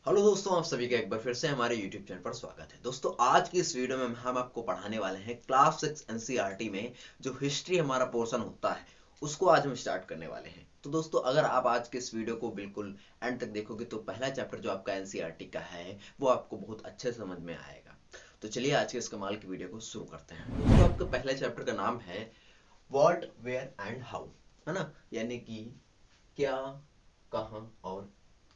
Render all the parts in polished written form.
Hello दोस्तों, आप सभी का एक बार फिर से हमारे YouTube चैनल पर स्वागत है। दोस्तों, आज की इस वीडियो में हम आपको पढ़ाने वाले हैं क्लास 6 एनसीईआरटी में जो हिस्ट्री हमारा पोर्शन होता है उसको आज हम स्टार्ट करने वाले हैं। तो दोस्तों, अगर आप आज के इस वीडियो को बिल्कुल एंड तक देखोगे तो पहला चैप्टर जो आपका एनसीईआरटी का है वो आपको बहुत अच्छे समझ में आएगा। तो चलिए आज के इस कमाल की वीडियो को शुरू करते हैं। दोस्तों, आपका पहला चैप्टर का नाम है व्हाट, वेयर एंड हाउ, है ना, यानी कि क्या, कहाँ और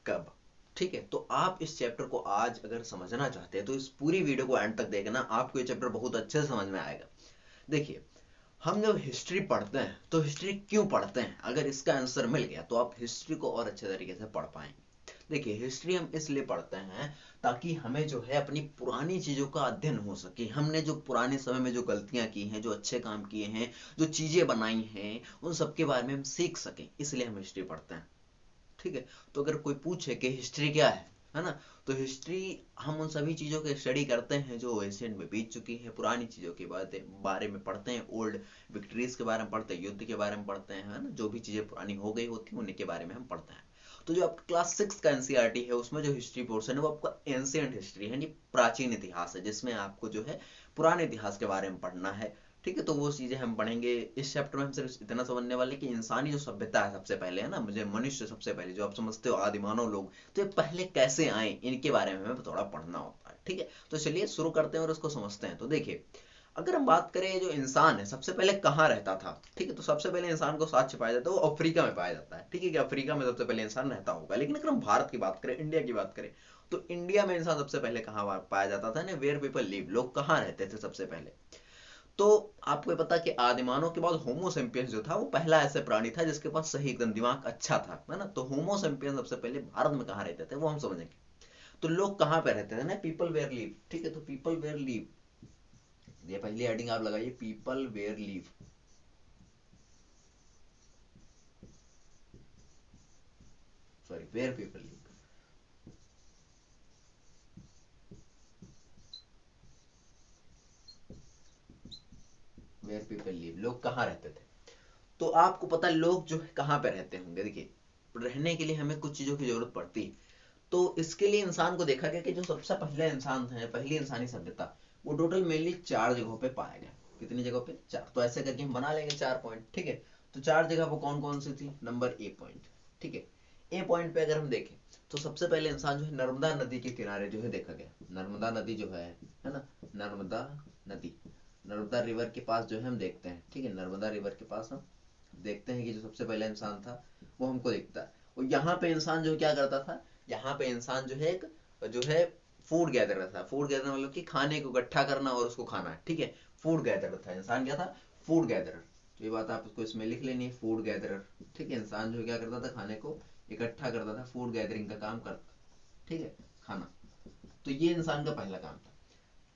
कब। ठीक है, तो आप इस चैप्टर को आज अगर समझना चाहते हैं तो इस पूरी वीडियो को एंड तक देखना, आपको ये चैप्टर बहुत अच्छे से समझ में आएगा। देखिए, हम जब हिस्ट्री पढ़ते हैं तो हिस्ट्री क्यों पढ़ते हैं, अगर इसका आंसर मिल गया तो आप हिस्ट्री को और अच्छे तरीके से पढ़ पाएंगे। देखिए, हिस्ट्री हम इसलिए पढ़ते हैं ताकि हमें जो है अपनी पुरानी चीजों का अध्ययन हो सके। हमने जो पुराने समय में जो गलतियां की हैं, जो अच्छे काम किए हैं, जो चीजें बनाई हैं, उन सब के बारे में हम सीख सकें, इसलिए हम हिस्ट्री पढ़ते हैं। ठीक है, तो अगर कोई पूछे कि हिस्ट्री क्या है ना, तो हिस्ट्री हम उन सभी चीजों के स्टडी करते हैं जो एशियंट में बीत चुकी है, पुरानी चीजों के बारे में पढ़ते हैं, ओल्ड विक्ट्रीज के बारे में पढ़ते हैं, युद्ध के बारे में पढ़ते हैं, है ना, जो भी चीजें पुरानी हो गई होती हैं उन्हीं के बारे में हम पढ़ते हैं। तो जो आपका क्लास 6 का एनसीईआरटी है उसमें जो हिस्ट्री पोर्शन है वो आपका एंशियंट हिस्ट्री है, यानी प्राचीन इतिहास है, जिसमें आपको जो है पुराने इतिहास के बारे में पढ़ना है। ठीक है, तो वो चीजें हम पढ़ेंगे। इस चैप्टर में हम सिर्फ इतना समझने वाले कि इंसानी जो सभ्यता है सबसे पहले, है ना, मुझे मनुष्य सबसे पहले जो आप समझते हो आदिमानव लोग, तो ये पहले कैसे आए इनके बारे में हमें थोड़ा पढ़ना होता है। ठीक है, तो चलिए शुरू करते हैं और उसको समझते हैं। तो देखिए, अगर हम बात करें जो इंसान है सबसे पहले कहाँ रहता था, ठीक है, तो सबसे पहले इंसान को साथ पाया जाता है वो अफ्रीका में पाया जाता है। ठीक है, कि अफ्रीका में सबसे पहले इंसान रहता होगा। लेकिन अगर हम भारत की बात करें, इंडिया की बात करें, तो इंडिया में इंसान सबसे पहले कहाँ पाया जाता था ना, वेयर पीपल लिव, लोग कहाँ रहते थे सबसे पहले। तो आपको पता कि आदिमानव के बाद होमोसेपियंस जो था वो पहला ऐसा प्राणी था जिसके पास सही एकदम दिमाग अच्छा था, है ना। तो होमोसेपियंस सबसे पहले भारत में कहाँ रहते थे वो हम समझेंगे। तो लोग कहाँ पे रहते थे ना, पीपल वेयर लीव। ठीक है, तो पीपल वेयर लीव, ये पहली हेडिंग आप लगाइए, people where leave. Sorry, where people leave, where people leave, लोग कहाँ रहते थे। तो आपको पता है लोग जो है कहाँ पे रहते होंगे। देखिए, रहने के लिए हमें कुछ चीजों की जरूरत पड़ती है। तो इसके लिए इंसान को देखा गया कि जो सबसे पहले इंसान है, पहली इंसानी सभ्यता, वो टोटल मेनली 4 जगहों पे पाया गया। कितनी जगहों पे? 4। तो ऐसे करके हम बना लेंगे 4 पॉइंट। ठीक है, तो 4 जगह वो कौन कौन सी थी। नंबर ए पॉइंट, ठीक है, ए पॉइंट पे अगर हम देखें तो सबसे पहले इंसान जो है नर्मदा नदी के किनारे जो है देखा गया। नर्मदा नदी जो है ना, नर्मदा नदी, नर्मदा रिवर के पास जो है हम देखते हैं। ठीक है, नर्मदा रिवर के पास हम देखते हैं कि जो सबसे पहला इंसान था वो हमको दिखता है। और यहाँ पे इंसान जो क्या करता था, यहाँ पे इंसान जो है एक जो है फूड गैदरर था। फूड गैदरर मतलब कि खाने को इकट्ठा करना और उसको खाना। ठीक है, फूड गैदरर था इंसान, क्या था, फूड गैदरर। तो ये बात आप उसको इसमें लिख लेनी है, फूड गैदरर। ठीक है, इंसान जो क्या करता था, खाने को इकट्ठा करता था, फूड गैदरिंग का काम करता। ठीक है, खाना। तो ये इंसान का पहला काम था।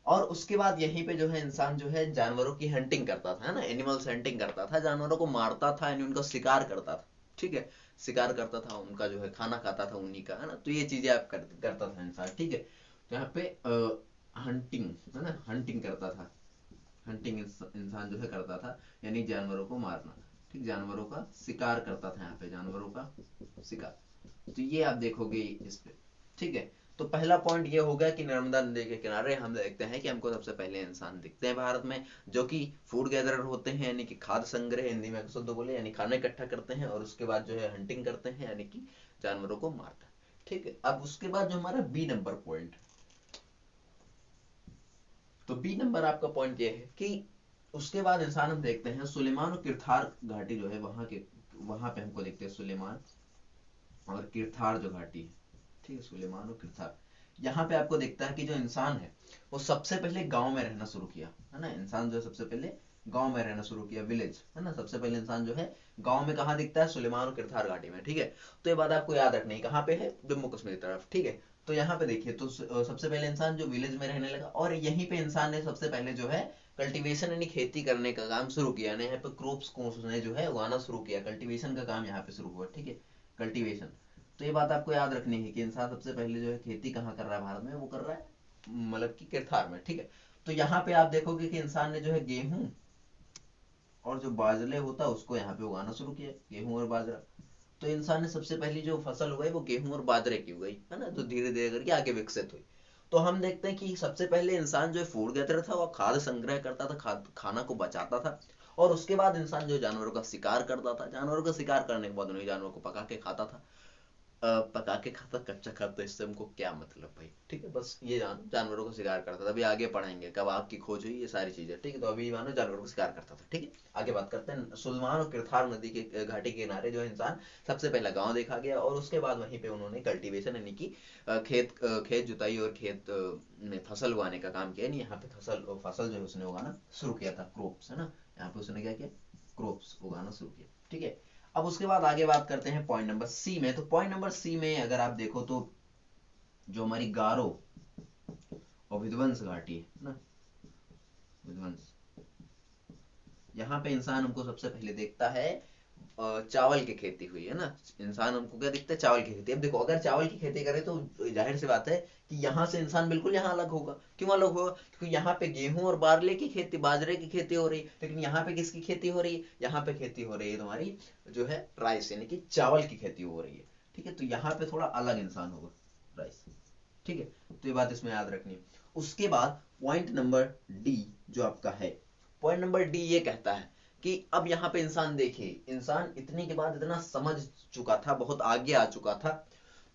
और उसके बाद यहीं पे जो है इंसान जो है जानवरों की हंटिंग करता था, है ना, एनिमल्स हंटिंग करता था, जानवरों को मारता था, यानी उनका शिकार करता था। ठीक है, शिकार करता था, उनका जो है खाना खाता था उन्हीं का, है ना। तो ये चीजें आप करता था इंसान। ठीक है, तो यहाँ पे हंटिंग, है ना, हंटिंग करता था। हंटिंग इंसान जो है करता था, यानी जानवरों को मारना। ठीक, जानवरों का शिकार करता था, यहाँ पे जानवरों का शिकार। तो ये आप देखोगे इस पे। ठीक है, तो पहला पॉइंट ये होगा कि नर्मदा नदी के किनारे हम देखते हैं कि हमको सबसे पहले इंसान दिखते हैं भारत में, जो कि फूड गैदरर होते हैं, यानी कि खाद्य संग्रह हिंदी में शुद्ध बोले, यानी खाना इकट्ठा करते हैं, और उसके बाद जो है हंटिंग करते हैं, यानी कि जानवरों को मारते हैं। ठीक है, अब उसके बाद जो हमारा बी नंबर पॉइंट, तो बी नंबर आपका पॉइंट ये है कि उसके बाद इंसान हम देखते हैं सुलेमान और किरथार घाटी जो है वहां के, वहां पे हमको देखते हैं सुलेमान और किरथार जो घाटी है। ठीक है, सुलेमान और किरथार, यहाँ पे आपको दिखता है कि जो इंसान है वो सबसे पहले गांव में रहना शुरू किया, है ना। इंसान जो है सबसे पहले गांव में रहना शुरू किया, विलेज, है ना। सबसे पहले इंसान जो है गांव में कहाँ दिखता है, सुलेमान और किरथार घाटी में। ठीक है, तो ये बात आपको याद रखनी है, कहाँ पे है, जम्मू कश्मीर की तरफ। ठीक है, तो यहाँ पे देखिए, तो सबसे पहले इंसान जो विलेज में रहने लगा, और यहीं पे इंसान ने सबसे पहले जो है कल्टीवेशन यानी खेती करने का काम शुरू किया, यानी यहाँ पे क्रॉप्स को उसने जो है उगाना शुरू किया, कल्टीवेशन का काम यहाँ पे शुरू हुआ। ठीक है, कल्टीवेशन। तो ये बात आपको याद रखनी है कि इंसान सबसे पहले जो है खेती कहाँ कर रहा है भारत में, वो कर रहा है मतलब कि किरथार में। ठीक है, तो यहाँ पे आप देखोगे कि इंसान ने जो है गेहूं और जो बाजरे होता है उसको यहाँ पे उगाना शुरू किया, गेहूं और बाजरा। तो इंसान ने सबसे पहली जो फसल उगाई वो गेहूं और बाजरे की उगाई, है ना, जो धीरे धीरे करके आगे विकसित हुई। तो हम देखते हैं कि सबसे पहले इंसान जो फूड गैदर था वो खाद्य संग्रह करता था, खाना को बचाता था, और उसके बाद इंसान जो जानवरों का शिकार करता था, जानवरों का शिकार करने के बाद उन्हीं जानवरों को पका के खाता था। पका के खाता, कच्चा खाता, इससे हमको क्या मतलब भाई, ठीक है, बस ये जानो जानवरों का शिकार करता था। अभी आगे पढ़ेंगे कब आपकी खोज हुई, ये सारी चीजें, ठीक है। तो अभी मानो जानवरों का शिकार करता था, ठीक है। आगे बात करते हैं, सुलमान और किरथार नदी के घाटी के किनारे जो इंसान सबसे पहला गांव देखा गया, और उसके बाद वहीं पे उन्होंने कल्टीवेशन यानी कि खेत जुताई और खेत में फसल उगाने का काम किया। यहाँ पे फसल जो है उसने उगाना शुरू किया था, क्रॉप्स, है ना, यहाँ पे उसने क्या किया, क्रॉप्स उगाना शुरू किया, ठीक है। अब उसके बाद आगे बात करते हैं पॉइंट नंबर सी में। तो पॉइंट नंबर सी में अगर आप देखो तो जो हमारी गारो और विध्वंस घाटी है ना, विध्वंस, यहाँ पे इंसान हमको सबसे पहले देखता है चावल की खेती हुई है ना। इंसान हमको क्या दिखता है, चावल की खेती। अब देखो अगर चावल की खेती करे तो जाहिर सी बात है कि यहाँ से इंसान बिल्कुल यहाँ अलग होगा। क्यों अलग होगा? क्योंकि यहाँ पे गेहूं और बाजरे की खेती, बाजरे की खेती हो रही है, लेकिन यहाँ पे किसकी खेती हो रही है, यहाँ पे खेती हो रही है तुम्हारी जो है राइस यानी कि चावल की खेती हो रही है, ठीक है। तो यहाँ पे थोड़ा अलग इंसान होगा, राइस, ठीक है। तो ये बात इसमें याद रखनी है। उसके बाद पॉइंट नंबर डी जो आपका है, पॉइंट नंबर डी ये कहता है कि अब यहाँ पे इंसान देखिए, इंसान इतने के बाद इतना समझ चुका था, बहुत आगे आ चुका था।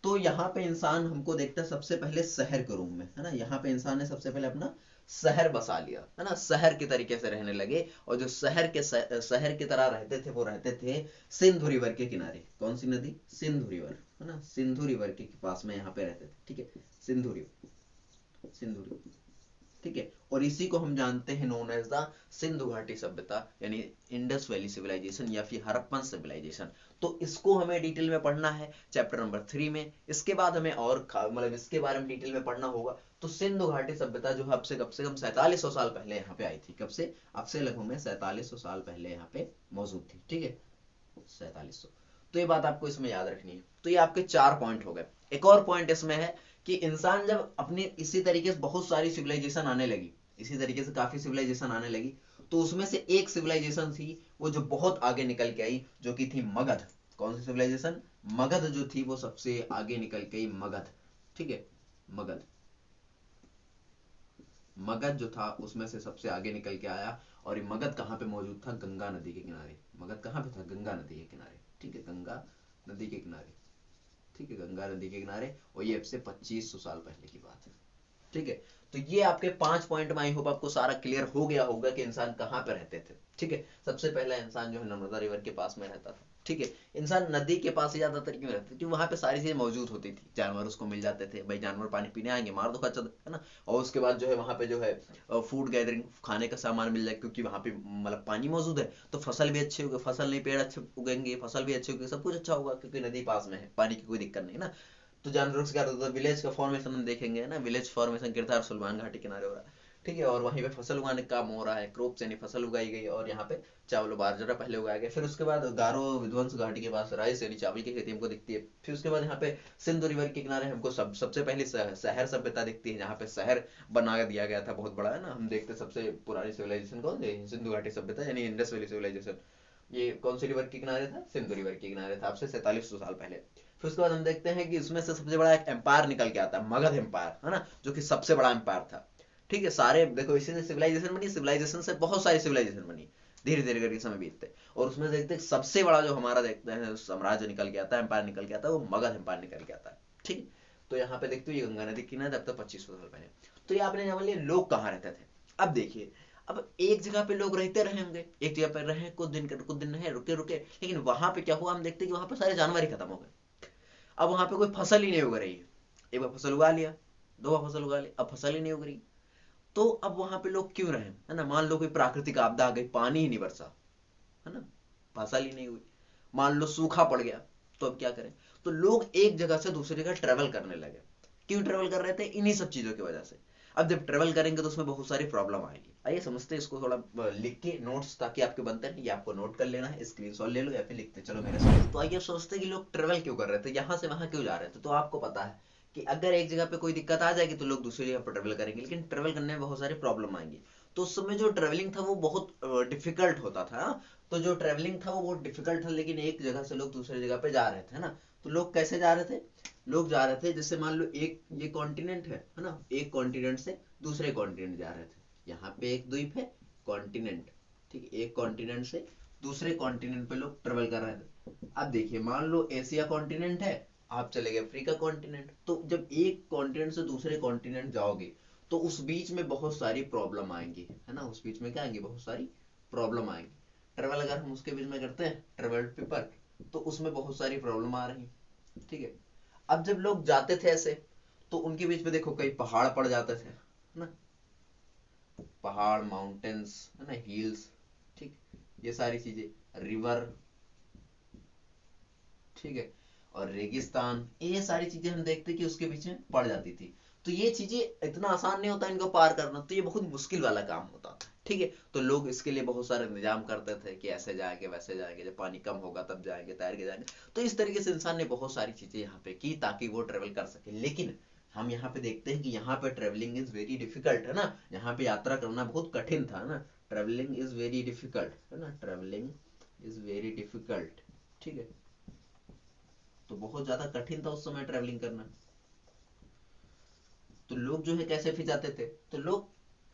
तो यहाँ पे इंसान हमको देखता है सबसे पहले शहर के रूप में, है ना। यहाँ पे इंसान ने सबसे पहले अपना शहर बसा लिया, है ना, शहर के तरीके से रहने लगे। और जो शहर की तरह रहते थे वो रहते थे सिंधु रिवर के किनारे। कौन सी नदी? सिंधु रिवर, है ना, सिंधु रिवर के पास में यहाँ पे रहते थे, ठीक है। सिंधु रिवर, सिंधु रिवर, ठीक है। और इसी को हम जानते हैं नोन एज द सिंधु घाटी सभ्यता, यानी इंडस वैली सिविलाइजेशन या फिर हड़प्पन सिविलाइजेशन। तो इसको हमें डिटेल में पढ़ना है चैप्टर नंबर 3 में। इसके बाद हमें और मतलब इसके बारे में डिटेल में पढ़ना होगा। तो सिंधु घाटी सभ्यता जो अब से कम 4700 साल पहले यहाँ पे आई थी। कब से? अब से लगभग में 4700 साल पहले यहाँ पे मौजूद थी, ठीक है, 4700। तो ये बात आपको इसमें याद रखनी है। तो ये आपके 4 पॉइंट हो गए। एक और पॉइंट इसमें है कि इंसान जब अपने इसी तरीके से बहुत सारी सिविलाइजेशन आने लगी, इसी तरीके से काफी सिविलाइजेशन आने लगी, तो उसमें से एक सिविलाइजेशन थी वो जो बहुत आगे निकल के आई, जो कि थी मगध। कौन सी सिविलाइजेशन? मगध जो थी वो सबसे आगे निकल के आई, मगध, ठीक है। मगध, मगध जो था उसमें से सबसे आगे निकल के आया। और ये मगध कहाँ पे मौजूद था? गंगा नदी के किनारे। मगध कहाँ पे था? गंगा नदी के किनारे, ठीक है, गंगा नदी के किनारे, ठीक है, गंगा नदी के किनारे। और ये अब से 2500 साल पहले की बात है, ठीक है। तो ये आपके 5 पॉइंट में आई होप आपको सारा क्लियर हो गया होगा कि इंसान कहाँ पे रहते थे, ठीक है। सबसे पहला इंसान जो है नर्मदा रिवर के पास में रहता था, ठीक है। इंसान नदी के पास ही ज्यादातर क्यों रहते थे? क्योंकि वहां पे सारी चीजें मौजूद होती थी, जानवर उसको मिल जाते थे, भाई जानवर पानी पीने आएंगे, मार दो, खच्चर, है ना। और उसके बाद जो है वहां पे जो है फूड गैदरिंग, खाने का सामान मिल जाए, क्योंकि वहां पे मतलब पानी मौजूद है। तो फसल भी अच्छी होगी, फसल नहीं पेड़ अच्छे उगेंगे, फसल भी अच्छी होगी, सब कुछ अच्छा होगा, क्योंकि नदी पास में है, पानी की कोई दिक्कत नहीं ना। तो जानवरों से क्या होता है, विलेज का फॉर्मेशन हम देखेंगे ना, विलेज फॉर्मेशन किरथार सुलमान घाटी किनारे हो रहा है, ठीक है। और वहीं पे फसल उगाने का काम हो रहा है, क्रॉप्स यानी फसल उगाई गई, और यहाँ पे चावल बाजरा पहले उगाया गया। फिर उसके बाद गारो विध्वंस घाटी के पास राइस यानी चावल की खेती हमको दिखती है। फिर उसके बाद यहाँ पे सिंधु रिवर के किनारे हमको सबसे पहले शहर सभ्यता दिखती है, जहाँ पे शहर बना दिया गया था, बहुत बड़ा, है ना। हम देखते सबसे पुरानी सिविलाइजेशन कौन सी? सिंधु घाटी सभ्यता यानी इंडस वैली सिविलाइजेशन। ये कौन सी रिवर के किनारे था? सिंधु रिवर के किनारे था, आपसे 4700 साल पहले। फिर उसके बाद हम देखते हैं कि इसमें से सबसे बड़ा एक एम्पायर निकल के आता है, मगध एम्पायर, है ना, जो कि सबसे बड़ा एम्पायर था, ठीक है। सारे देखो इसी से सिविलाइजेशन बनी, सिविलाइजेशन से बहुत सारी सिविलाइजेशन बनी, धीरे धीरे करके समय बीतते। और उसमें देखते हैं सबसे बड़ा जो हमारा देखते हैं साम्राज्य निकल के आता है, एम्पायर निकल के आता है, वो मगध एम्पायर निकल के आता है, ठीक। तो यहाँ पे देखते हो ये गंगा नदी किनारे, अब तक 2500 साल पहले। तो ये आपने जान लिया लोग कहाँ रहते थे। अब देखिए, अब एक जगह पे लोग रहते रहे होंगे, एक जगह पे रहे कुछ दिन रहे, रुके रुके, लेकिन वहां पे क्या हुआ, हम देखते हैं कि वहां पे सारे जानवर ही खत्म हो गए। अब वहां पे कोई फसल ही नहीं उग रही है। एक बार फसल उगा लिया, 2 बार फसल उगा ली, अब फसल ही नहीं उग रही। तो अब वहां पे लोग क्यों रहे, है ना। मान लो कोई प्राकृतिक आपदा आ गई, पानी ही नहीं बरसा, है ना, फसल ही नहीं हुई। मान लो सूखा पड़ गया, तो अब क्या करें। तो लोग एक जगह से दूसरी जगह ट्रेवल करने लगे। क्यों ट्रेवल कर रहे थे? इन्हीं सब चीजों की वजह से। अब जब ट्रेवल करेंगे तो उसमें बहुत सारी प्रॉब्लम आएगी। आइए समझते हैं इसको, थोड़ा लिख के नोट्स ताकि आपके बनते रहे, ये आपको नोट कर लेना है, स्क्रीनशॉट ले लो या फिर लिखते चलो मेरे साथ। तो आइए सोचते हैं कि लोग ट्रेवल क्यों कर रहे थे, यहाँ से वहां क्यों जा रहे थे। तो आपको पता है कि अगर एक जगह पे कोई दिक्कत आ जाएगी तो लोग दूसरी जगह पर ट्रेवल करेंगे, लेकिन ट्रेवल करने में बहुत सारी प्रॉब्लम आएंगी। तो उस समय जो ट्रेवलिंग था वो बहुत डिफिकल्ट होता था, तो जो ट्रेवलिंग था वो बहुत डिफिकल्ट था, लेकिन एक जगह से लोग दूसरे जगह पे जा रहे थे, है ना। तो लोग कैसे जा रहे थे, लोग जा रहे थे जैसे मान लो एक ये कॉन्टिनेंट है ना, एक कॉन्टिनेंट से दूसरे कॉन्टिनेंट जा रहे थे। यहाँ पे एक द्वीप है, कॉन्टिनेंट, ठीक है, एक कॉन्टिनेंट से दूसरे कॉन्टिनेंट पे लोग ट्रेवल कर रहे थे। अब देखिए मान लो एशिया कॉन्टिनेंट है, आप चले गए अफ्रीका कॉन्टिनेंट। तो जब एक कॉन्टिनेंट से दूसरे कॉन्टिनेंट जाओगे तो उस बीच में बहुत सारी प्रॉब्लम आएंगी, है ना, उस बीच में क्या आएंगी, बहुत सारी प्रॉब्लम आएंगी। ट्रेवल अगर हम उसके बीच में करते हैं, ट्रेवल पेपर, तो उसमें बहुत सारी प्रॉब्लम आ रही, ठीक है। अब जब लोग जाते थे ऐसे, तो उनके बीच में देखो कई पहाड़ पड़ जाते थे, है ना, पहाड़, माउंटेन्स, है ना, हिल्स, ठीक, ये सारी चीजें, रिवर, ठीक है, और रेगिस्तान, ये सारी चीजें हम देखते कि उसके बीच में पड़ जाती थी। तो ये चीजें इतना आसान नहीं होता इनको पार करना, तो ये बहुत मुश्किल वाला काम होता था, ठीक है। तो लोग इसके लिए बहुत सारे इंतजाम करते थे कि ऐसे जाएंगे वैसे जाएंगे, जब पानी कम होगा तब जाएंगे, तैर के जाएंगे। तो इस तरीके से इंसान ने बहुत सारी चीजें यहाँ पे की ताकि वो ट्रेवल कर सके। लेकिन हम यहाँ पे देखते हैं कि यहाँ पे ट्रेवलिंग इज वेरी डिफिकल्ट, है ना, यहाँ पे यात्रा करना बहुत कठिन था, है ना, ट्रेवलिंग इज वेरी डिफिकल्ट, है ना, ट्रेवलिंग इज वेरी डिफिकल्ट, ठीक है। तो बहुत ज्यादा कठिन था उस समय ट्रेवलिंग करना। तो लोग जो है कैसे फिर जाते थे, तो लोग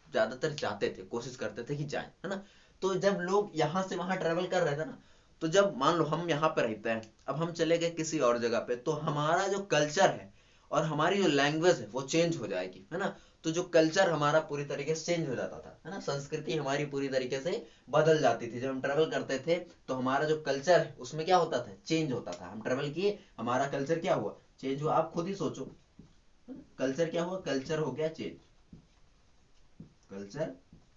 ज्यादातर जाते थे, कोशिश करते थे कि जाए, है ना। तो जब लोग यहाँ से वहां ट्रेवल कर रहे थे ना, तो जब मान लो हम यहाँ पे रहते हैं, अब हम चले गए किसी और जगह पे, तो हमारा जो कल्चर है और हमारी जो लैंग्वेज है वो चेंज हो जाएगी, है ना। तो जो कल्चर हमारा पूरी तरीके से चेंज हो जाता था, है ना, संस्कृति हमारी पूरी तरीके से बदल जाती थी। जब हम ट्रेवल करते थे तो हमारा जो कल्चर है उसमें क्या होता था, चेंज होता था। हम ट्रेवल किए, हमारा कल्चर क्या हुआ, चेंज हुआ। आप खुद ही सोचो, कल्चर क्या हुआ, कल्चर हो गया चेंज, कल्चर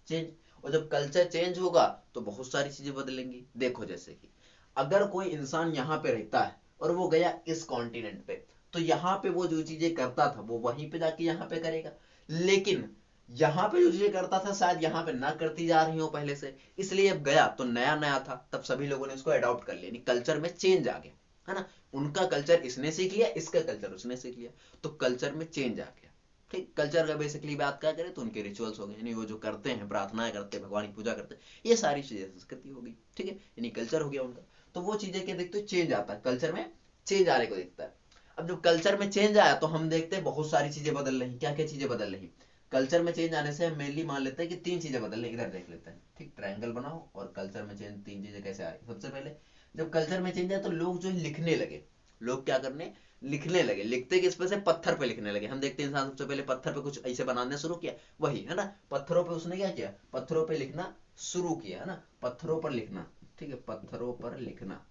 चेंज। और जब कल्चर चेंज होगा तो बहुत सारी चीजें बदलेंगी। देखो जैसे कि अगर कोई इंसान यहाँ पे रहता है और वो गया इस कॉन्टिनेंट पे, तो यहाँ पे वो जो चीजें करता था वो वहीं पे जाके यहाँ पे करेगा। लेकिन यहाँ पे जो चीजें करता था शायद यहाँ पे ना करती जा रही हो पहले से, इसलिए अब गया तो नया नया था, तब सभी लोगों ने इसको अडॉप्ट कर लिया, कल्चर में चेंज आ गया, है ना। उनका कल्चर इसने सीख लिया, इसका कल्चर उसने सीख लिया, तो कल्चर में चेंज आ गया, ठीक। कल्चर का बेसिकली बात क्या करें तो उनके रिचुअल्स हो गए, यानी वो जो करते हैं, प्रार्थनाएं करते हैं, भगवान की पूजा करते हैं, ये सारी चीजें संस्कृति होगी, ठीक है, यानी कल्चर हो गया उनका। तो वो चीजें क्या देखते हो, चेंज आता है, कल्चर में चेंज आने को दिखता है। अब जब कल्चर में चेंज आया तो हम देखते हैं बहुत सारी चीजें बदल रही। क्या क्या चीजें बदल रही, कल्चर में चेंज आने से हम मेनली मान लेते हैं कि तीन चीजें बदल रही, इधर देख लेते हैं, ठीक। ट्रायंगल बनाओ और कल्चर में चेंज, तीन चीजें कैसे आ रही। सबसे पहले जब कल्चर में चेंज आया तो लोग जो लिखने लगे, लोग क्या करने, लिखने लगे। लिखते किस पे से, पत्थर पे लिखने लगे। हम देखते हैं इंसान सबसे पहले पत्थर पे कुछ ऐसे बनाने शुरू किया, वही है ना, पत्थरों पे उसने क्या किया, पत्थरों पे लिखना शुरू किया, है ना, पत्थरों पर लिखना, ठीक है, पत्थरों पर लिखना,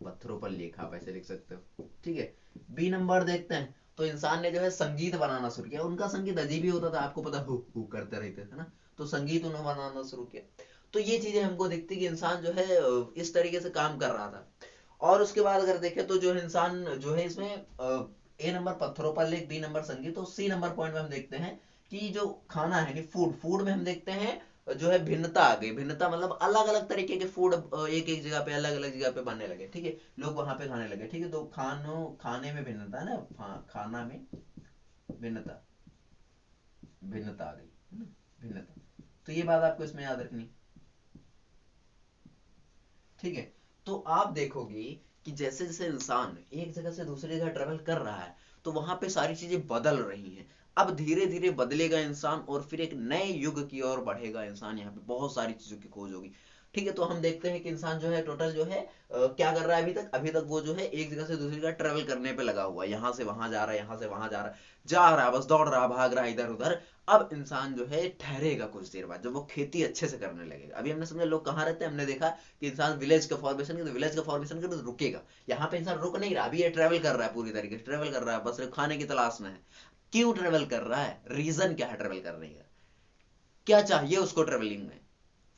पत्थरों पर लिखा, आप ऐसे लिख सकते हो, ठीक है। बी नंबर देखते हैं तो इंसान ने जो है संगीत बनाना शुरू किया। उनका संगीत अजीब ही होता था, आपको पता, हु करते रहते थे ना, तो संगीत उन्होंने बनाना शुरू किया। तो ये चीजें हमको दिखती कि इंसान जो है इस तरीके से काम कर रहा था। और उसके बाद अगर देखें तो जो इंसान जो है इसमें ए नंबर पत्थरों पर लेख, बी नंबर संगीत, तो सी नंबर पॉइंट में हम देखते हैं कि जो खाना है, फूड, फूड में हम देखते हैं जो है भिन्नता आ गई। भिन्नता मतलब अलग अलग तरीके के फूड एक एक जगह पे, अलग अलग जगह पे बनने लगे, ठीक है, लोग वहां पे खाने लगे, ठीक है। तो खाने में भिन्नता है ना, खाना में भिन्नता, भिन्नता आ गई, है ना, भिन्नता। तो ये बात आपको इसमें याद रखनी, ठीक है। तो आप देखोगे कि जैसे जैसे इंसान एक जगह से दूसरी जगह ट्रेवल कर रहा है तो वहां पे सारी चीजें बदल रही हैं। अब धीरे धीरे बदलेगा इंसान और फिर एक नए युग की ओर बढ़ेगा इंसान, यहाँ पे बहुत सारी चीजों की खोज होगी, ठीक है। तो हम देखते हैं कि इंसान जो है टोटल जो है क्या कर रहा है अभी तक वो जो है एक जगह से दूसरी जगह ट्रेवल करने पे लगा हुआ है, यहाँ से वहां जा रहा है, यहाँ से वहां जा रहा है, बस दौड़ रहा, भाग रहा है इधर उधर। अब इंसान जो है ठहरेगा कुछ देर बाद, जब वो खेती अच्छे से करने लगेगा। अभी हमने समझा लोग कहाँ रहते हैं, हमने देखा कि इंसान विलेज का फॉर्मेशन के, तो विलेज का फॉर्मेशन के तो रुकेगा। यहाँ पे इंसान रुक नहीं रहा, अभी ये ट्रेवल कर रहा है, पूरी तरीके से ट्रेवल कर रहा है, बस खाने की तलाश में है। क्यों ट्रेवल कर रहा है, रीजन क्या है ट्रेवल करने का, क्या चाहिए उसको ट्रेवलिंग में,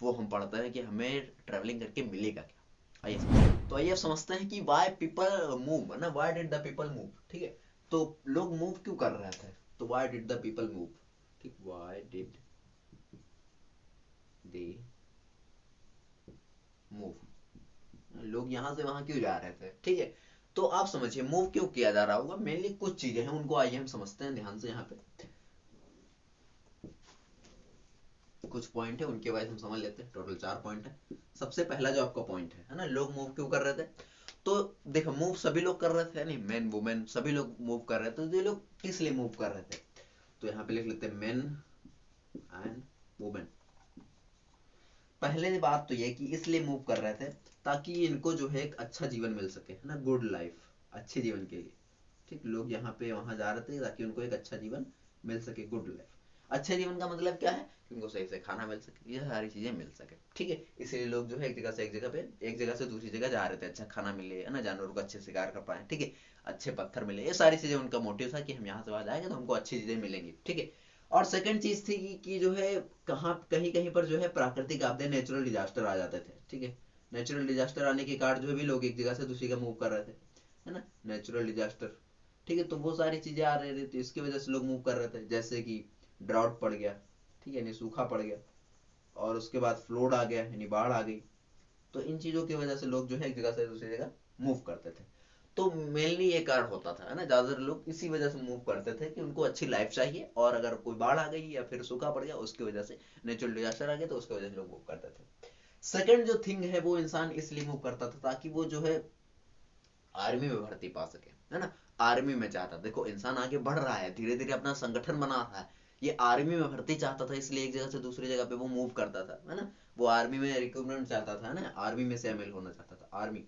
वो हम पढ़ते हैं कि हमें ट्रेवलिंग करके मिलेगा क्या। आइए तो आइए अब समझते हैं कि वाई पीपल मूव, है ना, why did the people move, ठीक है। तो लोग मूव क्यों कर रहे थे, तो why did the people move, ठीक, वाई डिड दे मूव, लोग यहां से वहां क्यों जा रहे थे, ठीक है। तो आप समझिए मूव क्यों किया जा रहा होगा, मेनली कुछ चीजें हैं, उनको आइए हम समझते हैं ध्यान से। यहाँ पे कुछ पॉइंट है उनके वाइज हम समझ लेते हैं। टोटल 4 पॉइंट है। सबसे पहला जो आपका पॉइंट है ना, लोग मूव क्यों कर रहे थे? तो देखो, मूव सभी लोग कर रहे थे, नहीं मेन वुमेन सभी लोग मूव कर रहे थे, तो ये लोग किस लिए मूव कर रहे थे? तो यहाँ पे लिख लेते हैं मेन एंड वुमेन। पहले बात तो ये कि इसलिए मूव कर रहे थे ताकि इनको जो है एक अच्छा जीवन मिल सके, है ना, गुड लाइफ, अच्छे जीवन के लिए। ठीक, लोग यहाँ पे वहां जा रहे थे ताकि उनको एक अच्छा जीवन मिल सके, गुड लाइफ। अच्छे जीवन का मतलब क्या है? कि उनको सही से खाना मिल सके, ये सारी चीजें मिल सके। ठीक है, इसलिए लोग जो है एक जगह से एक जगह पे, एक जगह से दूसरी जगह जा रहे थे, अच्छा खाना मिले, है ना, जानवरों को अच्छे शिकार कर पाए, ठीक है, अच्छे पत्थर मिले, ये सारी चीजें उनका मोटिव था कि हम यहाँ से वहां जाएंगे तो हमको अच्छी चीजें मिलेंगी। ठीक है। और सेकंड चीज थी कि जो है कहाँ कहीं कहीं पर जो है प्राकृतिक आपदे, नेचुरल डिजास्टर आ जाते थे। ठीक है, नेचुरल डिजास्टर आने के कारण जो है भी लोग एक जगह से दूसरी जगह मूव कर रहे थे, है ना, नेचुरल डिजास्टर। ठीक है, तो वो सारी चीजें आ रही थी, तो इसकी वजह से लोग मूव कर रहे थे। जैसे कि ड्राउट पड़ गया, ठीक है, यानी सूखा पड़ गया, और उसके बाद फ्लोड आ गया, यानी बाढ़ आ गई। तो इन चीजों की वजह से लोग जो है एक जगह से दूसरी जगह मूव करते थे। तो मेनली ये कारण होता था, है ना, ज्यादातर लोग इसी वजह से मूव करते थे कि उनको अच्छी लाइफ चाहिए, और अगर कोई बाढ़ आ गई या फिर सूखा पड़ गया उसकी वजह से, नेचुरल डिजास्टर आ गया तो उसकी वजह से लोग मूव करते थे। सेकंड जो थिंग है, वो इंसान इसलिए मूव करता था ताकि वो जो है आर्मी में भर्ती पा सके, है ना, आर्मी में चाहता। देखो, इंसान आगे बढ़ रहा है, धीरे धीरे अपना संगठन बना रहा है, ये आर्मी में भर्ती चाहता था, इसलिए एक जगह से दूसरी जगह पे वो मूव करता था, है ना, वो आर्मी में रिक्रूटमेंट चाहता था, ना, आर्मी में शामिल होना चाहता था, आर्मी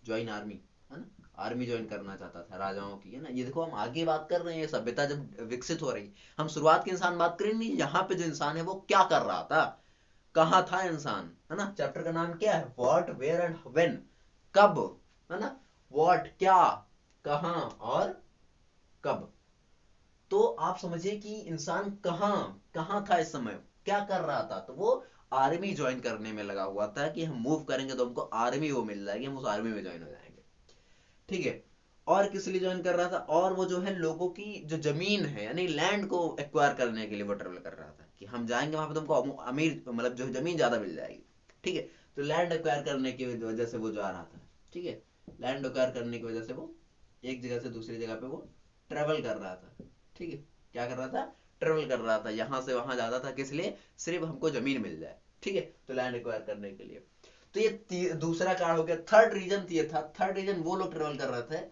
ज्वाइन आर्मी, है ना, आर्मी ज्वाइन करना चाहता था राजाओं की, है ना। ये देखो, हम आगे बात कर रहे हैं, सभ्यता जब विकसित हो रही, हम शुरुआत के इंसान बात करें नहीं, यहाँ पे जो इंसान है वो क्या कर रहा था, कहाँ था इंसान, है ना। चैप्टर का नाम क्या है? व्हाट, वेयर एंड व्हेन, कब, है ना, व्हाट क्या, कहाँ, और कब। तो आप समझिए कि इंसान कहाँ कहाँ था इस समय, क्या कर रहा था, तो वो आर्मी ज्वाइन करने में लगा हुआ था कि हम मूव करेंगे तो हमको आर्मी वो मिल जाएगी, हम उस आर्मी में ज्वाइन हो जाएंगे। ठीक है। और किस लिए ज्वाइन कर रहा था? और वो जो है लोगों की जो जमीन है, यानी लैंड को एक्वायर करने के लिए वो ट्रेवल कर रहा था कि हम जाएंगे वहां पे तुमको अमीर, मतलब जो जमीन ज्यादा मिल जाएगी। ठीक है, तो लैंड एक्वायर करने की वजह से वो जा रहा था। ठीक है, लैंड एक्वायर करने की वजह से वो एक जगह से दूसरी जगह पे वो ट्रेवल कर रहा था। ठीक है, क्या कर रहा था? ट्रेवल कर रहा था, यहां से वहां जाता था, किस लिए? सिर्फ हमको जमीन मिल जाए। ठीक है, तो लैंड एक्वायर करने के लिए। तो ये दूसरा कारण हो गया। थर्ड रीजन ये था, थर्ड रीजन वो लोग ट्रेवल कर रहे थे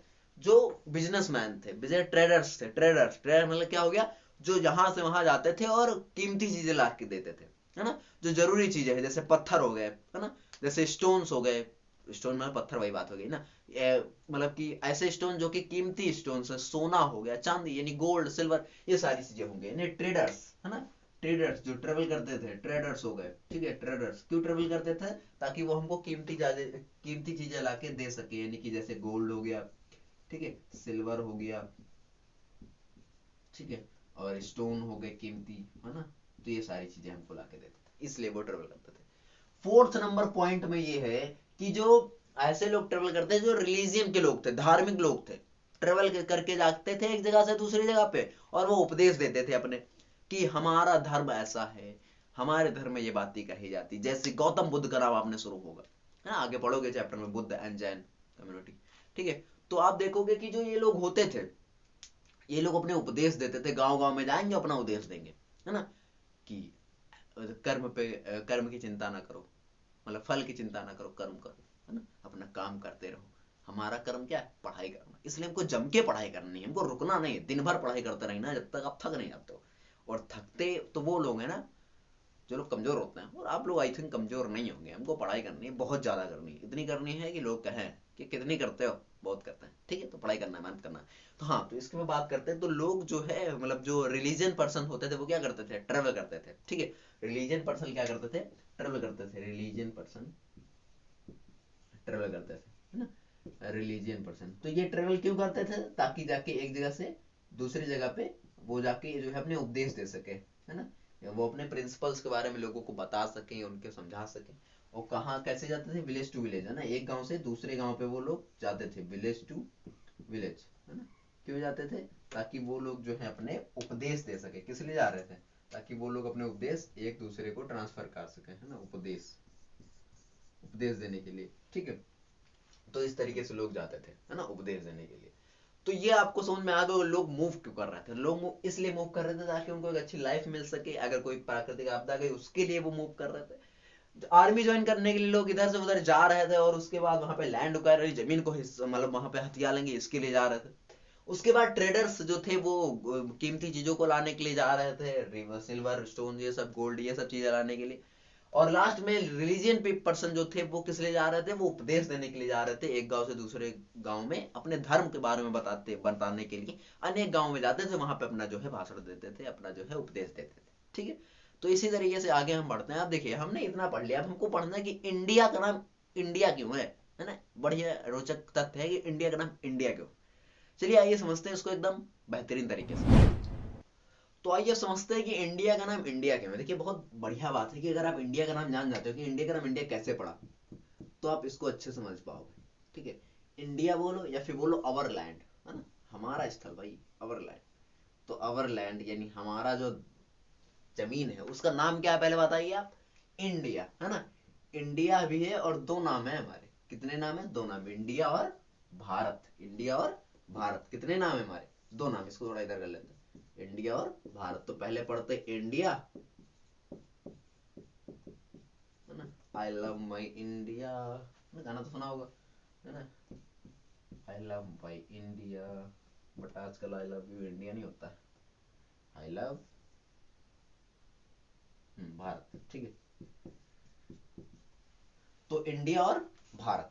जो बिजनेसमैन थे, बिजनेस ट्रेडर्स थे। ट्रेडर्स, ट्रेडर मतलब क्या हो गया? जो यहां से वहां जाते थे और कीमती चीजें ला के देते थे, है ना, जो जरूरी चीजें है, जैसे पत्थर हो गए, है ना, जैसे स्टोन्स हो गए, स्टोन मतलब पत्थर, वही बात हो गई ना, मतलब कि ऐसे स्टोन जो कि कीमती स्टोन है, सोना हो गया, चांदी यानी गोल्ड सिल्वर, ये सारी चीजें होंगे, यानी ट्रेडर्स, है ना, ट्रेडर्स जो ट्रेवल करते थे, ट्रेडर्स हो गए। ठीक है, ट्रेडर्स क्यों ट्रेवल करते थे? ताकि वो हमको कीमती चीजें ला के दे सके, यानी कि जैसे गोल्ड हो गया, ठीक है, सिल्वर हो गया, ठीक है, और स्टोन हो गए कीमती, है ना, तो ये सारी चीजें हमको ला के देते थे, इसलिए वो ट्रेवल करते थे। फोर्थ नंबर पॉइंट में ये है कि जो ऐसे लोग ट्रेवल करते हैं जो रिलीजियन के लोग थे, धार्मिक लोग थे, ट्रेवल करके जाते थे एक जगह से दूसरी जगह पे, और वो उपदेश देते थे अपने कि हमारा धर्म ऐसा है, हमारे धर्म में ये बातें कही जाती। जैसे गौतम बुद्ध का नाम आपने सुना होगा, है ना, आगे पढ़ोगे चैप्टर में, बुद्ध एंड जैन कम्युनिटी। ठीक है, तो आप देखोगे कि जो ये लोग होते थे, ये लोग अपने उपदेश देते थे, गांव गांव में जाएंगे अपना उपदेश देंगे, है ना, कि कर्म की चिंता ना करो, मतलब फल की चिंता ना करो, कर्म करो, है ना, अपना काम करते रहो। हमारा कर्म क्या है? पढ़ाई करना, इसलिए हमको जम के पढ़ाई करनी है, हमको रुकना नहीं है, दिन भर पढ़ाई करते रहना जब तक आप थक नहीं जाते हो। और थकते तो वो लोग हैं ना जो लोग कमजोर होते हैं, और आप लोग आई थिंक कमजोर नहीं होंगे। हमको पढ़ाई करनी है, बहुत ज्यादा करनी है, इतनी करनी है कि लोग कहें कि कितनी करते हो, बहुत करते हैं। ठीक है, तो पढ़ाई करना है, मेहनत करना है। तो हाँ, तो इसके में बात करते हैं, तो लोग जो है, मतलब जो रिलीजियन पर्सन होते थे वो क्या करते थे? ट्रेवल करते थे। ठीक है, रिलीजियन पर्सन क्या करते थे? ट्रेवल करते थे। रिलीजियन पर्सन ट्रेवल करते थे, है ना, रिलीजियन पर्सन। तो ये ट्रेवल क्यों करते थे? ताकि जाके एक जगह से दूसरी जगह पे वो जाके जो है अपने उपदेश दे सके, है ना, वो अपने प्रिंसिपल्स के बारे में लोगों को बता सके, उनके समझा सके। और कहाँ कैसे जाते थे? विलेज टू विलेज, है ना, एक गांव से दूसरे गांव पे वो लोग जाते थे, विलेज टू विलेज, है ना। क्यों जाते थे? ताकि वो लोग जो है अपने उपदेश दे सके। किस लिए जा रहे थे? ताकि वो लोग अपने उपदेश एक दूसरे को ट्रांसफर कर सके, है ना, उपदेश, उपदेश देने के लिए। ठीक है, तो इस तरीके से लोग जाते थे, है ना, उपदेश देने के लिए। तो ये आपको समझ में आ गया लोग मूव क्यों कर रहे थे। लोग इसलिए मूव कर रहे थे ताकि उनको एक अच्छी लाइफ मिल सके, अगर कोई प्राकृतिक आपदा गई उसके लिए वो मूव कर रहे थे। आर्मी ज्वाइन करने के लिए लोग इधर से उधर जा रहे थे, और उसके बाद वहां पे लैंड उकार रही जमीन को मतलब वहां पे हथिया लेंगे इसके लिए जा रहे थे। उसके बाद ट्रेडर्स जो थे वो कीमती चीजों को लाने के लिए जा रहे थे, सिल्वर स्टोन ये सब गोल्ड ये सब चीजें लाने के लिए। और लास्ट में रिलीजियन पे पर्सन जो थे वो किस लिए जा रहे थे, वो उपदेश देने के लिए जा रहे थे, एक गांव से दूसरे गांव में अपने धर्म के बारे में बताने के लिए अनेक गांव में जाते थे, वहां पे अपना जो है भाषण देते थे, अपना जो है उपदेश देते थे। ठीक है, तो इसी तरीके से आगे हम बढ़ते हैं। आप देखिए हमने इतना पढ़ लिया, अब हमको पढ़ना है कि इंडिया का नाम इंडिया क्यों है ना। बढ़िया रोचक तथ्य है कि इंडिया का नाम इंडिया क्यों। चलिए आइए समझते हैं इसको एकदम बेहतरीन तरीके से। तो आइए समझते हैं कि इंडिया का नाम इंडिया क्यों है। देखिए बहुत बढ़िया बात है कि अगर आप इंडिया का नाम जान जाते हो कि इंडिया का नाम इंडिया कैसे पड़ा, तो आप इसको अच्छे समझ पाओगे। ठीक है, इंडिया बोलो या फिर बोलो अवर लैंड, है ना, हमारा स्थल भाई, अवर लैंड। तो अवर लैंड यानी हमारा जो जमीन है उसका नाम क्या है पहले बताइए आप, इंडिया, है ना। इंडिया भी है और दो नाम है हमारे, कितने नाम है, दो नाम, इंडिया और भारत। इंडिया और भारत कितने नाम है हमारे, दो नाम। इसको थोड़ा इधर कर लेते हैं, इंडिया और भारत। तो पहले पढ़ते इंडिया, है ना, आई लव माई इंडिया, गाना तो सुना होगा, है ना, I love my India. But आजकल आई लव यू इंडिया नहीं होता है, आई लव भारत। ठीक है, तो इंडिया और भारत।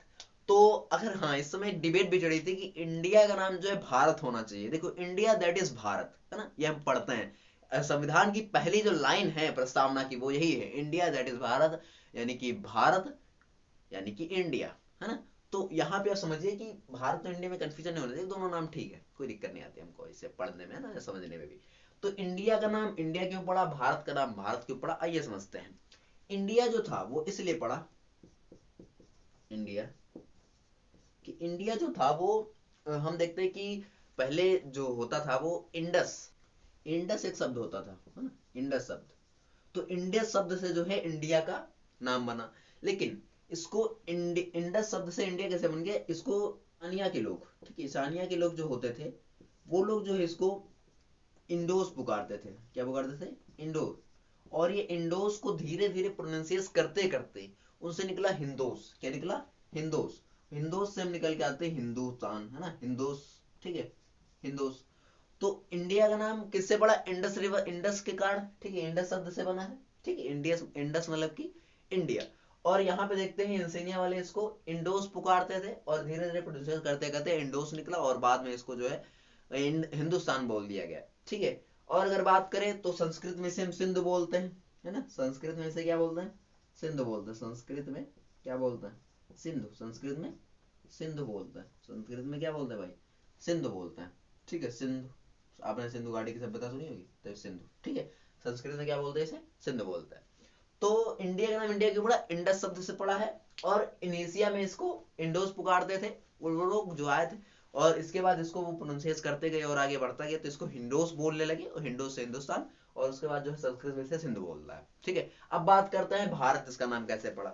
तो अगर हाँ इस समय डिबेट भी चढ़ी थी कि इंडिया का नाम जो है भारत होना चाहिए। देखो इंडिया दैट इज भारत, है ना, ये हम पढ़ते हैं संविधान की पहली जो लाइन है प्रस्तावना की वो यही है, इंडिया दैट इज भारत, यानी कि भारत यानी कि इंडिया, है ना। तो यहाँ पे आप समझिए कि भारत और इंडिया में कंफ्यूजन नहीं होना चाहिए, दोनों नाम ठीक है, कोई दिक्कत नहीं आती हमको इसे पढ़ने में, है ना, समझने में भी। तो इंडिया का नाम इंडिया क्यों पड़ा, भारत का नाम भारत क्यों पड़ा, आइए समझते हैं। इंडिया जो था वो इसलिए पड़ा, इंडिया कि इंडिया जो था वो हम देखते हैं कि पहले जो होता था वो इंडस, इंडस एक शब्द होता था, है ना, इंडस शब्द। तो इंडस शब्द से जो है इंडिया का नाम बना। लेकिन इसको इंडस शब्द से इंडिया कैसे बन गया, इसको ईशानिया के लोग, ठीक है, ईशानिया के लोग जो होते थे वो लोग जो है इसको इंडोस पुकारते थे। क्या पुकारते थे, इंडोस। और ये इंडोस को धीरे धीरे प्रोनाउंसिएट करते करते उनसे निकला हिंदोस। क्या निकला, हिंदोस। हिंदोस से हम निकल के आते हैं हिंदुस्तान, है ना, हिंदोस। ठीक है, हिंदोस। तो इंडिया का नाम किससे पड़ा, इंडस रिवर, इंडस के कारण, ठीक है, इंडस शब्द से बना है। ठीक है, इंडिया, इंडस मतलब कि इंडिया। और यहाँ पे देखते हैं इंसिनिया वाले इसको इंडोस पुकारते थे, और धीरे धीरे प्रोड्यूस करते करते इंडोस निकला, और बाद में इसको जो है हिंदुस्तान बोल दिया गया। ठीक है, और अगर बात करें तो संस्कृत में से हम सिंधु बोलते हैं, है ना, संस्कृत में से क्या बोलते हैं, सिंधु बोलते हैं। संस्कृत में क्या बोलते हैं, सिंधु। संस्कृत में सिंधु बोलते हैं, संस्कृत में क्या बोलते हैं भाई, सिंधु बोलते हैं। ठीक है, सिंधु, आपने सिंधु घाटी की सभ्यता सुनी होगी, तो सिंधु। ठीक है, संस्कृत में क्या बोलते हैं, इसे सिंधु बोलते हैं। तो इंडिया का नाम इंडिया क्यों पड़ा, इंडस शब्द से पड़ा है, और इनेशिया में इसको इंडोस पुकारते थे वो लोग जो आए थे, और इसके बाद इसको वो प्रोनाउंसिएट करते गए और आगे बढ़ता गया, तो इसको हिंडोस बोलने लगे, और हिंडोस से हिंदुस्तान, और उसके बाद जो है संस्कृत में से सिंधु बोल रहा है। ठीक है, अब बात करते हैं भारत, इसका नाम कैसे पड़ा।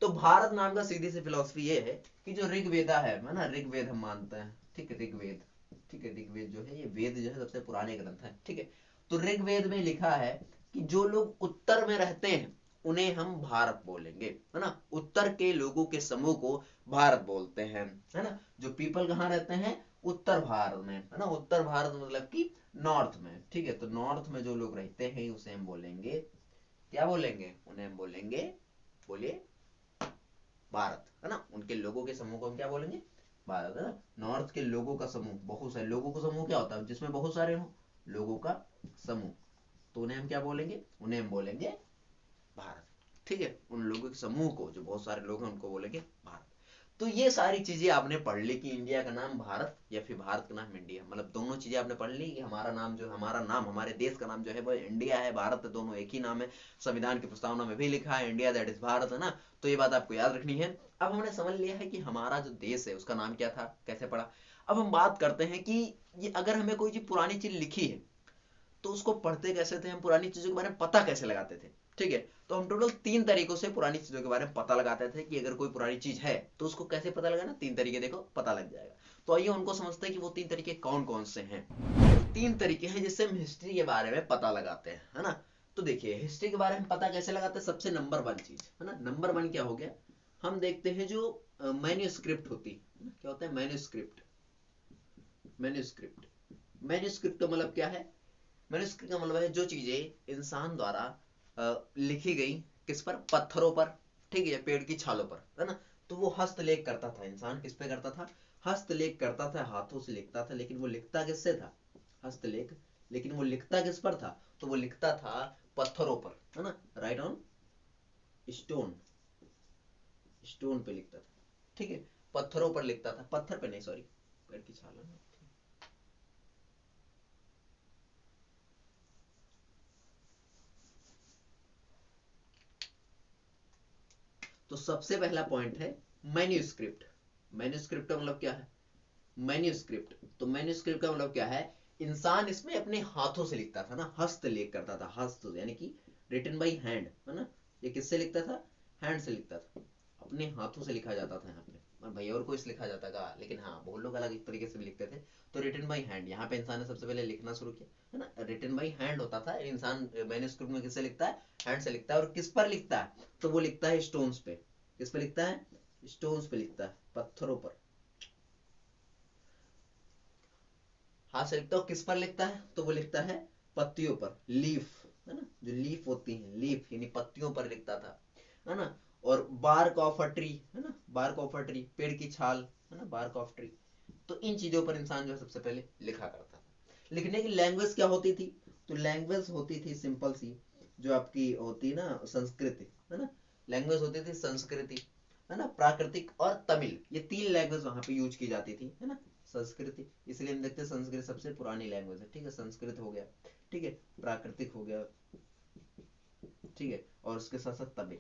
तो भारत नाम का सीधी सी फिलोसफी ये है कि जो ऋग्वेदा है ना, ऋग्वेद हम मानते हैं, ठीक है, ऋग्वेद, ठीक है, ऋग्वेद जो है ये वेद जो है सबसे पुराने ग्रंथ है। ठीक है, तो ऋग्वेद में लिखा है कि जो लोग उत्तर में रहते हैं उन्हें हम भारत बोलेंगे, है ना, उत्तर के लोगों के समूह को भारत बोलते हैं, है ना। जो पीपल कहाँ रहते हैं, उत्तर भारत में, है ना, उत्तर भारत मतलब कि नॉर्थ में। ठीक है, तो नॉर्थ में जो लोग रहते हैं उसे हम बोलेंगे, क्या बोलेंगे, उन्हें हम बोलेंगे, बोलिए, भारत, है ना। उनके लोगों के समूह को हम क्या बोलेंगे, भारत, है ना। नॉर्थ के लोगों का समूह, बहुत सारे लोगों का समूह क्या होता है, जिसमें बहुत सारे हो लोगों का समूह, तो उन्हें हम क्या बोलेंगे, उन्हें हम बोलेंगे भारत। ठीक है, उन लोगों के समूह को जो बहुत सारे लोग हैं उनको बोलेंगे भारत। तो ये सारी चीजें आपने पढ़ ली कि इंडिया का नाम भारत या फिर भारत का नाम इंडिया, मतलब दोनों चीजें आपने पढ़ ली कि हमारा नाम जो, हमारा नाम, हमारे देश का नाम जो है वो इंडिया है, भारत है, दोनों एक ही नाम है। संविधान की प्रस्तावना में भी लिखा है इंडिया दैट इज भारत, है ना। तो ये बात आपको याद रखनी है। अब हमने समझ लिया है कि हमारा जो देश है उसका नाम क्या था, कैसे पड़ा। अब हम बात करते हैं कि ये अगर हमें कोई चीज पुरानी चीज लिखी है तो उसको पढ़ते कैसे थे, हम पुरानी चीजों के बारे में पता कैसे लगाते थे। ठीक है, तो हम टोटल 3 तरीकों से पुरानी चीजों के बारे में पता लगाते थे कि अगर कोई पुरानी चीज है तो उसको कैसे पता लगाना, 3 तरीके देखो, पता लग जाएगा। तो आइए उनको समझते हैं कि वो 3 तरीके कौन कौन से हैं। 3 तरीके हैं जिससे हम हिस्ट्री के बारे में पता लगाते हैं, है ना। तो देखिए हिस्ट्री के बारे में पता कैसे लगाते हैं। सबसे नंबर 1 चीज, है ना, नंबर 1 क्या हो गया, हम देखते हैं जो मैन्यूस्क्रिप्ट होती है ना, क्या होता है मैन्यूस्क्रिप्ट। मैन्यूस्क्रिप्ट मैन्यूस्क्रिप्ट का मतलब क्या है, मैन्यूस्क्रिप्ट का मतलब है जो चीजें इंसान द्वारा लिखी गई, किस पर, पत्थरों पर, ठीक है, पेड़ की छालों पर, है ना। तो वो हस्तलेख करता था इंसान, किस पे करता था, हस्तलेख करता था, हाथों से लिखता था, लेकिन वो लिखता किससे था, हस्तलेख, लेकिन वो लिखता किस पर था, तो वो लिखता था पत्थरों पर, है ना, राइट ऑन स्टोन, स्टोन पे लिखता था, ठीक है, पत्थरों पर लिखता था, पत्थर पे नहीं, सॉरी, पेड़ की छालों में। तो सबसे पहला पॉइंट है मैन्यूस्क्रिप्ट। मैन्यूस्क्रिप्ट का मतलब क्या है, मैन्यूस्क्रिप्ट, तो मैन्यूस्क्रिप्ट का मतलब क्या है, इंसान इसमें अपने हाथों से लिखता था ना, हस्तलेख करता था, हस्त यानी कि रिटन बाई हैंड, है ना। ये किससे लिखता था, हैंड से लिखता था, अपने हाथों से लिखा जाता था यहाँ पे, और भैया और को इस लिखा जाता था, लेकिन हाँ बहुत लोग अलग एक तरीके से भी लिखते थे। तो रिटन बाई हैंड, यहाँ पे इंसान ने सबसे पहले लिखना शुरू किया, है ना, रिटन बाई हैंड होता था, इंसान मैन्यूस्क्रिप्ट में किससे लिखता है, हैंड से लिखता है, और किस पर लिखता है, तो वो लिखता है स्टोन्स पे, किस पे लिखता है, स्टोन्स पे लिखता है, पत्थरों पर, हाथ से लिखता है, किस पर लिखता है, तो वो लिखता है पत्तियों पर, लीफ, है ना, जो लीफ होती है, लीफ यानी पत्तियों पर लिखता था, है ना। और बार्क ऑफ अ ट्री, है ना, बार्क ऑफ अ ट्री, पेड़ की छाल, है ना, बार्क ऑफ ट्री। तो इन चीजों पर इंसान जो है सबसे पहले लिखा करता था। लिखने की लैंग्वेज क्या होती थी, तो लैंग्वेज होती थी सिंपल सी, जो आपकी होती ना संस्कृति, है ना, लैंग्वेज होती थी संस्कृति, है ना, प्राकृतिक और तमिल, ये 3 लैंग्वेज वहां पे यूज की जाती थी, है ना। संस्कृति, इसलिए हम देखते हैं संस्कृत सबसे पुरानी लैंग्वेज है, ठीक है, संस्कृत हो गया, ठीक है, प्राकृतिक हो गया, ठीक है, और उसके साथ साथ तमिल,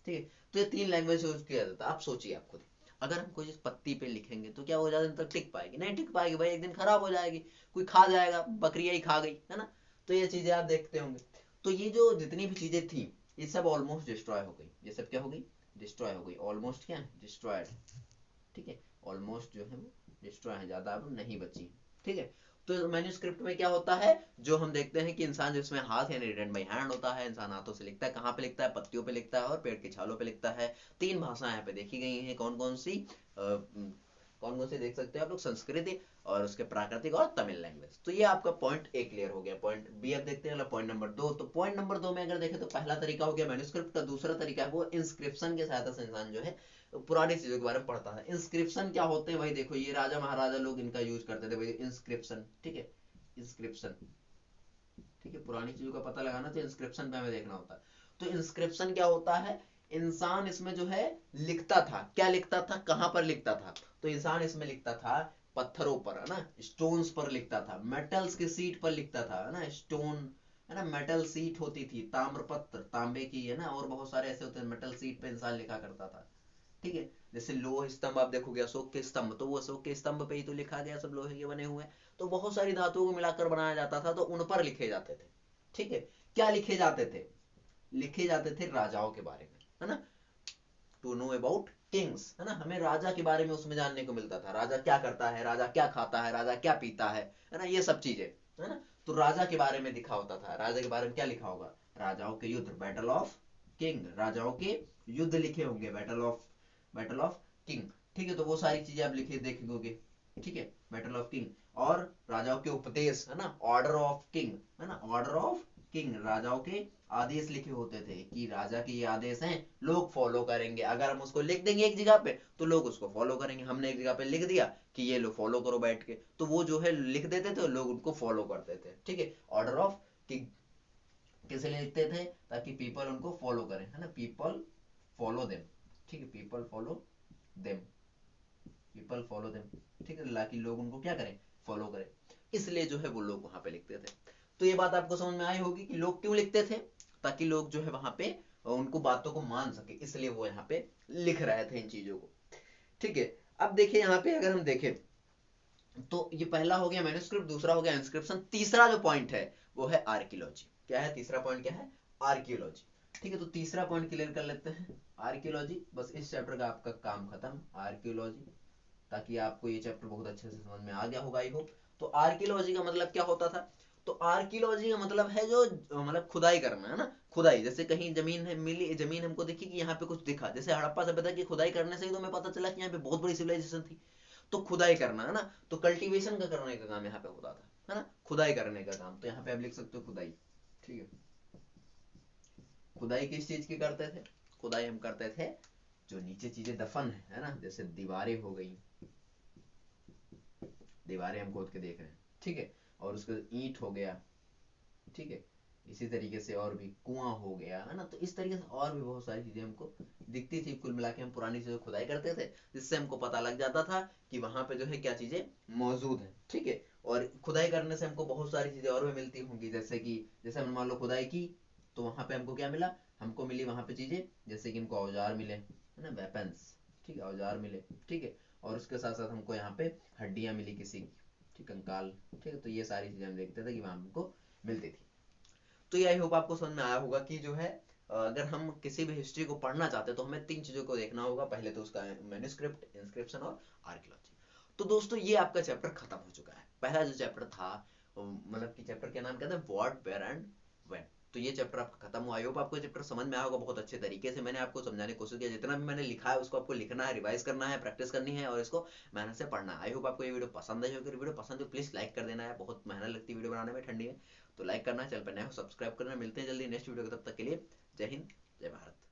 ठीक है। तो ये 3 लैंग्वेज यूज किया जाता है। आप सोचिए, आप खुद, अगर हम कोई चीज पत्ती पे लिखेंगे तो क्या वो ज्यादा दिन तक टिक पाएगी, नहीं टिक पाएगी भाई, एक दिन खराब हो जाएगी, कोई खा जाएगा, बकरिया ही खा गई, है ना। तो ये चीजें आप देखते होंगे। तो ये जो जितनी भी चीजें थी, ये सब ऑलमोस्ट डिस्ट्रॉय हो गई, ये सब क्या हो गई, डिस्ट्रॉय हो गई, ऑलमोस्ट क्या है, डिस्ट्रॉयड, ठीक है, ऑलमोस्ट जो है वो डिस्ट्रॉय है, ज्यादा अब नहीं बची, ठीक है। तो मैन्यूस्क्रिप्ट में क्या होता है, जो हम देखते हैं कि इंसान जिसमें हाथ यानी रिटन बाई हैंड होता है, इंसान हाथों से लिखता है, कहाँ पे लिखता है, पत्तियों पे लिखता है और पेड़ की छालों पे लिखता है। 3 भाषाएं यहाँ पे देखी गई हैं, कौन कौन सी, कौन कौन सी देख सकते हैं आप लोग, संस्कृति और उसके प्राकृतिक और तमिल लैंग्वेज। तो ये आपका पॉइंट ए क्लियर हो गया। पॉइंट बी अब देखते हैं, पॉइंट नंबर 2। तो पॉइंट नंबर 2 में अगर देखें तो पहला तरीका हो गया मैन्यूस्क्रिप्ट का, दूसरा तरीका है वो इंस्क्रिप्शन की सहायता से इंसान जो है पुरानी चीजों के बारे में पढ़ता है। इंस्क्रिप्शन क्या होते हैं भाई, देखो ये राजा महाराजा लोग इनका यूज करते थे भाई, इंस्क्रिप्शन, ठीक है, इंस्क्रिप्शन, ठीक है, पुरानी चीजों का पता लगाना तो इंस्क्रिप्शन पे हमें देखना होता है। तो इंस्क्रिप्शन क्या होता है, इंसान इसमें जो है लिखता था, क्या लिखता था, कहां पर लिखता था, तो इंसान इसमें लिखता था पत्थरों पर, है ना, स्टोन्स पर लिखता था, मेटल्स की सीट पर लिखता था, है ना, स्टोन, है ना, मेटल सीट होती थी, ताम्रपत्र, तांबे की, है ना, और बहुत सारे ऐसे होते हैं, मेटल सीट पे इंसान लिखा करता था, ठीक है। जैसे लोह स्तंभ आप देखोगे, अशोक के स्तंभ, तो वो अशोक के स्तंभ पे ही तो लिखा गया, सब लोहे के बने हुए हैं। तो बहुत सारी धातुओं को मिलाकर बनाया जाता था, तो उन पर लिखे जाते थे, ठीक है। क्या लिखे जाते थे, लिखे जाते थे राजाओं के बारे में, है ना, टू नो अबाउट किंग्स, है ना, हमें राजा के बारे में उसमें जानने को मिलता था, राजा क्या करता है, राजा क्या खाता है, राजा क्या पीता है ना, ये सब चीजें, है ना। तो राजा के बारे में लिखा होता था, राजा के बारे में क्या लिखा होगा, राजाओं के युद्ध, बैटल ऑफ किंग, राजाओं के युद्ध लिखे होंगे, बैटल ऑफ किंग, ठीक है। तो वो सारी चीजें आप लिखे देखेंगे, ठीक है, बैटल ऑफ किंग। और राजाओं के उपदेश, है ना, ऑर्डर ऑफ किंग, है ना, ऑर्डर ऑफ किंग, राजाओं के आदेश लिखे होते थे कि राजा के ये आदेश हैं, लोग फॉलो करेंगे, अगर हम उसको लिख देंगे एक जगह पे तो लोग उसको फॉलो करेंगे, हमने एक जगह पे लिख दिया कि ये लो फॉलो करो बैठ के, तो वो जो है लिख देते थे, लोग उनको फॉलो करते थे, ठीक है। ऑर्डर ऑफ किंग किस लिए लिखते थे, ताकि पीपल उनको फॉलो करें, है ना, पीपल फॉलो देम, ठीक है, people follow them, people follow them, ठीक है, ताकि लोग उनको क्या करें, फॉलो करें, इसलिए जो है वो लोग वहां पे लिखते थे। तो ये बात आपको समझ में आई होगी कि लोग क्यों लिखते थे, ताकि लोग जो है वहां पे उनको बातों को मान सके, इसलिए वो यहाँ पे लिख रहे थे इन चीजों को, ठीक है। अब देखिए यहाँ पे अगर हम देखें तो ये पहला हो गया मैन्युस्क्रिप्ट, दूसरा हो गया इंस्क्रिप्शन, तीसरा जो पॉइंट है वो है आर्कियोलॉजी। क्या है तीसरा पॉइंट, क्या है, आर्कियोलॉजी, ठीक है। तो तीसरा पॉइंट क्लियर कर लेते हैं, आर्कियोलॉजी, बस इस चैप्टर का आपका काम खत्म, आर्कियोलॉजी, ताकि आपको ये चैप्टर बहुत अच्छे से समझ में आ गया होगा आई होप। तो आर्कियोलॉजी का मतलब क्या होता था? तो आर्कियोलॉजी का मतलब है जो मतलब खुदाई करना है ना, खुदाई। जैसे कहीं जमीन है मिली, जमीन हमको दिखी कि यहाँ पे कुछ दिखा, जैसे हड़प्पा सभ्यता की खुदाई करने से ही तो हमें पता चला कि यहाँ पे बहुत बड़ी सिविलाइजेशन थी। तो खुदाई करना है ना, तो कल्टीवेशन का करने का काम यहाँ पे होता था, है ना, खुदाई करने का काम। तो यहाँ पे आप लिख सकते हो खुदाई, ठीक है। खुदाई किस चीज की करते थे? खुदाई हम करते थे जो नीचे चीजें दफन है ना, जैसे दीवारें हो गई, दीवारें हम खोद के देख रहे हैं, ठीक है, और उसके ईंट हो गया, ठीक है, इसी तरीके से और भी कुआं हो गया, है ना। तो इस तरीके से और भी बहुत सारी चीजें हमको दिखती थी। कुल मिला के हम पुरानी चीजों खुदाई करते थे, जिससे हमको पता लग जाता था कि वहां पे जो है क्या चीजें मौजूद है, ठीक है। और खुदाई करने से हमको बहुत सारी चीजें और भी मिलती होंगी, जैसे कि जैसे हमने मान लो खुदाई की तो वहां पे हमको क्या मिला, हमको मिली वहां पे चीजें, जैसे कि हमको औजार मिले, है ना, वेपन्स, ठीक है, औजार मिले, ठीक है। और उसके साथ साथ हमको यहाँ पे हड्डियां मिली किसी की, ठीक, कंकाल, ठीक है। तो ये सारी चीजें हम देखते थे कि वहां हमको मिलती थी। तो ये आई होप आपको समझ में आया होगा कि जो है अगर हम किसी भी हिस्ट्री को पढ़ना चाहते हैं तो हमें 3 चीजों को देखना होगा। पहले तो उसका मैन्युस्क्रिप्ट, इंस्क्रिप्शन और आर्कियोलॉजी। तो दोस्तों ये आपका चैप्टर खत्म हो चुका है। पहला जो चैप्टर था, मतलब कि चैप्टर के नाम क्या था, व्हाट, वेयर एंड व्हेन। तो ये चैप्टर आपका खत्म हुआ। आई होप आपको चैप्टर समझ में आया होगा बहुत अच्छे तरीके से। मैंने आपको समझाने की कोशिश की, जितना भी मैंने लिखा है उसको आपको लिखना है, रिवाइज करना है, प्रैक्टिस करनी है और इसको मेहनत से पढ़ना है। आई होप आपको ये वीडियो पसंद आई होगी। वीडियो पसंद हो प्लीज लाइक कर देना है, बहुत मेहनत लगती है वीडियो बनाने में ठंडी में। तो लाइक करना, चैनल पर नए हो सब्सक्राइब करना। मिलते हैं जल्दी नेक्स्ट वीडियो, तब तक के लिए जय हिंद, जय भारत।